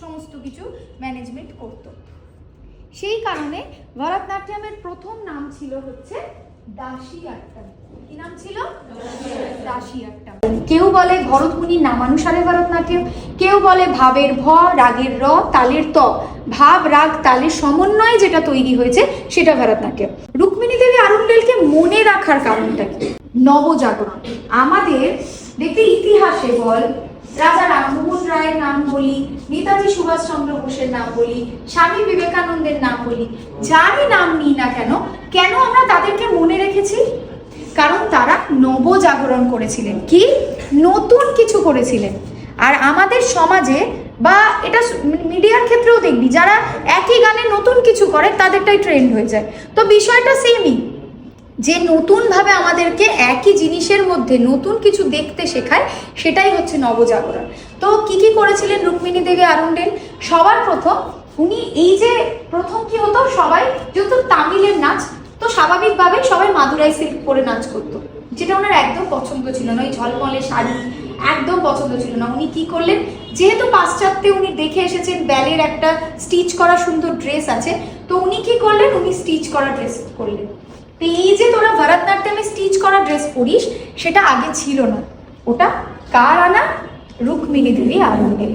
সমস্ত কিছু ম্যানেজমেন্ট করতো। সেই কারণে ভরতনাট্যমের প্রথম নাম ছিল হচ্ছে দাসিয়াট্টম। কি নাম ছিল? দাসিয়াট্টম। কেউ বলে ভরতমুনির নামানুসারে ভরতনাট্যম, কেউ বলে ভাবের ভ, রাগের র, তালের ত, ভাব রাগ তালের সমন্বয়ে যেটা তৈরি হয়েছে সেটা ভরতনাট্যম। রুক্মিণী দেবী আরুণ্ডেলকে মনে রাখার কারণটা কি? নবজাগরণ। আমাদের দেখতে ইতিহাসে বল, রাজা রামমোহন রায়ের নাম বলি, নেতাজি সুভাষচন্দ্র বোসের নাম বলি, স্বামী বিবেকানন্দের নাম বলি, যারই নাম নিই না কেন, কেন আমরা তাদেরকে মনে রেখেছি? কারণ তারা নবজাগরণ করেছিলেন। কি? নতুন কিছু করেছিলেন। আর আমাদের সমাজে বা এটা মিডিয়ার ক্ষেত্রেও দেখবি, যারা একই গানে নতুন কিছু করে তাদেরটাই ট্রেন্ড হয়ে যায়। তো বিষয়টা সেমই, যে নতুনভাবে আমাদেরকে একই জিনিসের মধ্যে নতুন কিছু দেখতে শেখায়, সেটাই হচ্ছে নবজাগরণ। তো কি কি করেছিলেন রুক্মিণী দেবী আরুণ্ডেল? সবার প্রথম উনি এই যে প্রথম কি হতো, সবাই যেহেতু তামিলের নাচ, তো স্বাভাবিকভাবেই সবাই মাদুরাই সিল্ক পরে নাচ করতো, যেটা ওনার একদম পছন্দ ছিল না। ওই ঝলমলে শাড়ি একদম পছন্দ ছিল না। উনি কি করলেন, যেহেতু পাশ্চাত্যে উনি দেখে এসেছেন ব্যালের একটা স্টিচ করা সুন্দর ড্রেস আছে, তো উনি কি করলেন, উনি স্টিচ করা ড্রেস করলেন। তো এই যে তোরা ভরতনাট্যমে স্টিচ করা ড্রেস পরিস, সেটা আগে ছিল না। ওটা কার আনা? রুক্মিণী দেবী আরুণ্ডেল।